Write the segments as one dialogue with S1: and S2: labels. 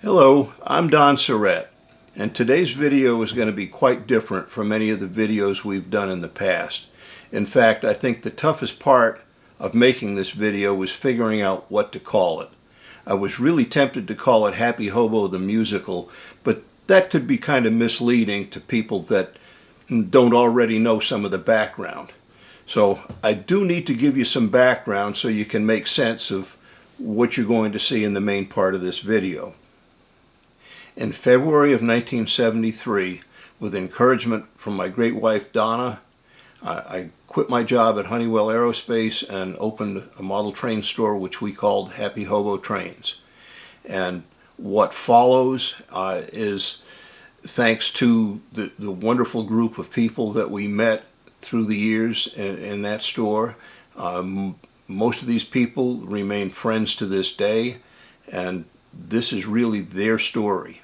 S1: Hello, I'm Don Surratt, and today's video is going to be quite different from any of the videos we've done in the past. In fact, I think the toughest part of making this video was figuring out what to call it. I was really tempted to call it Happy Hobo the Musical, but that could be kind of misleading to people that don't already know some of the background. So I do need to give you some background so you can make sense of what you're going to see in the main part of this video. In February of 1973, with encouragement from my great wife Donna, I quit my job at Honeywell Aerospace and opened a model train store which we called Happy Hobo Trains. And what follows is thanks to the wonderful group of people that we met through the years in that store. Most of these people remain friends to this day, and this is really their story.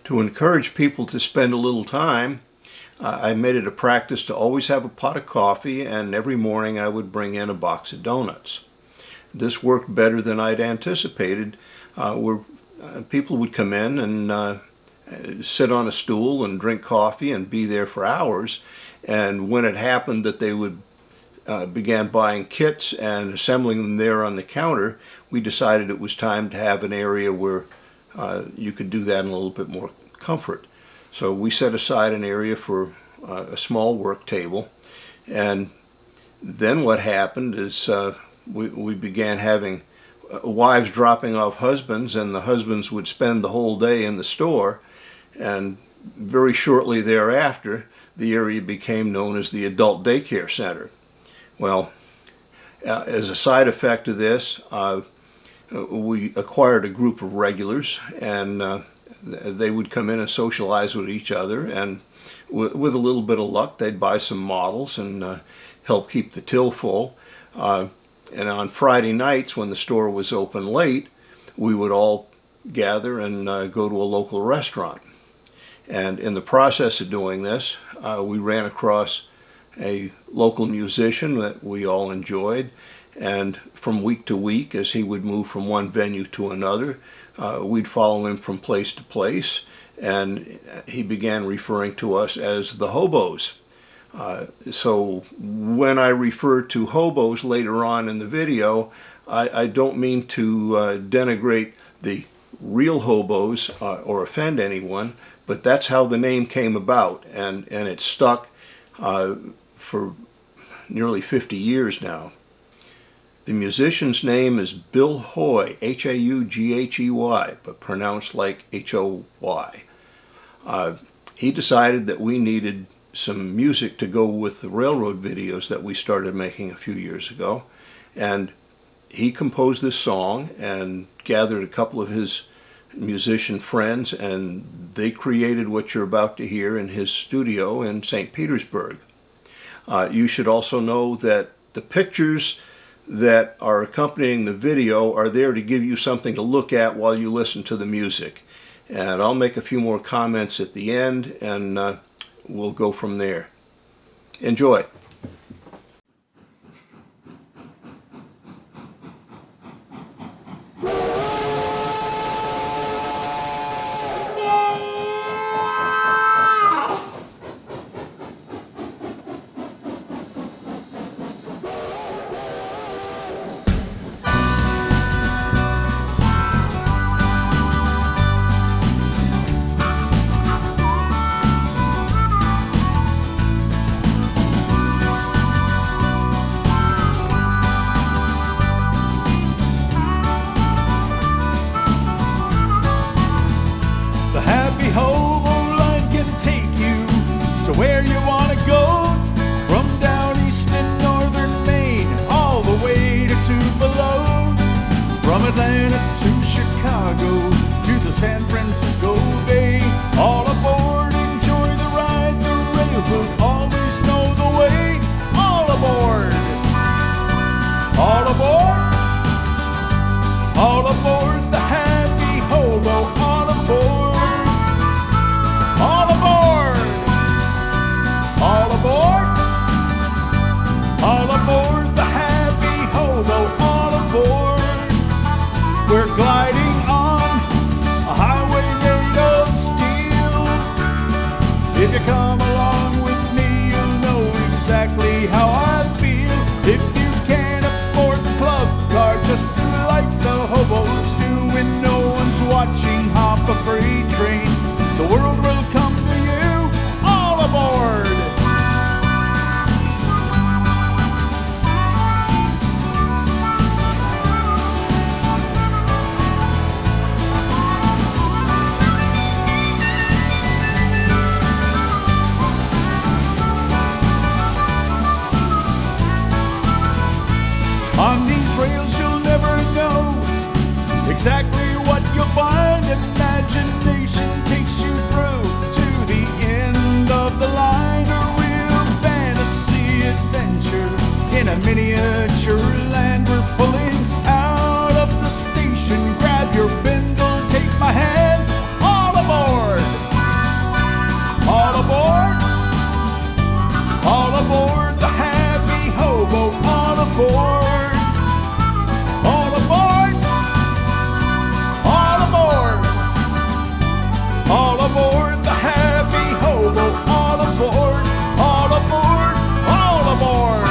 S1: To encourage people to spend a little time, I made it a practice to always have a pot of coffee, and every morning I would bring in a box of donuts. This worked better than I'd anticipated, where people would come in and sit on a stool and drink coffee and be there for hours. And when it happened that they would began buying kits and assembling them there on the counter, we decided it was time to have an area where you could do that in a little bit more comfort. So we set aside an area for a small work table, and then what happened is we began having wives dropping off husbands, and the husbands would spend the whole day in the store, and very shortly thereafter the area became known as the Adult Daycare Center. Well, as a side effect of this, we acquired a group of regulars, and they would come in and socialize with each other, and with a little bit of luck they'd buy some models and help keep the till full. And on Friday nights when the store was open late, we would all gather and go to a local restaurant. And in the process of doing this, we ran across a local musician that we all enjoyed, and from week to week, as he would move from one venue to another, we'd follow him from place to place, and he began referring to us as the Hobos. So when I refer to hobos later on in the video, I don't mean to denigrate the real hobos or offend anyone, but that's how the name came about, and it stuck for nearly 50 years now. The musician's name is Bill Hoy, H-A-U-G-H-E-Y, but pronounced like H-O-Y. He decided that we needed some music to go with the railroad videos that we started making a few years ago, and he composed this song and gathered a couple of his musician friends, and they created what you're about to hear in his studio in St. Petersburg. You should also know that the pictures that are accompanying the video are there to give you something to look at while you listen to the music. And I'll make a few more comments at the end, and we'll go from there. Enjoy.
S2: Where you want to go, from down east in northern Maine, all the way to Tupelo, from Atlanta to Chicago, to the San Francisco Bay. All aboard, enjoy the ride, the railroad, always know the way. All aboard! All aboard! All aboard the Happy Hobo, all aboard! All aboard! All aboard! All aboard the Happy Hobo, all aboard! We're gliding on exactly what you'll find. Imagination takes you through to the end of the line. A real fantasy adventure in a miniature land. We're pulling out of the station. Grab your bindle, take my hand. All aboard! All aboard! All aboard the Happy Hobo! All aboard! All aboard! All aboard! All aboard the Happy Hobo! All aboard! All aboard! All aboard!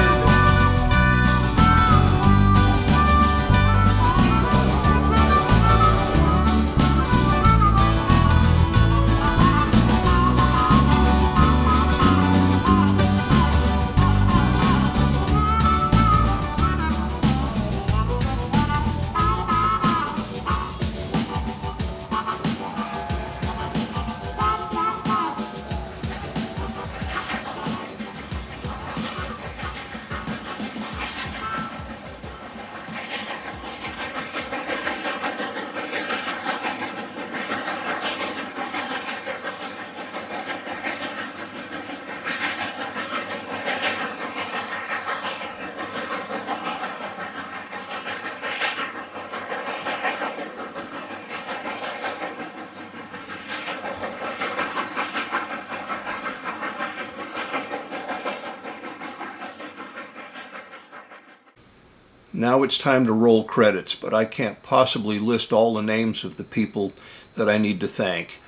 S1: Now it's time to roll credits, but I can't possibly list all the names of the people that I need to thank.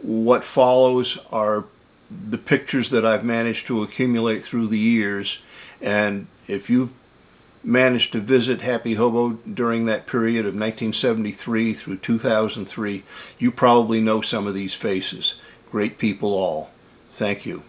S1: What follows are the pictures that I've managed to accumulate through the years, and if you've managed to visit Happy Hobo during that period of 1973 through 2003, you probably know some of these faces. Great people all. Thank you.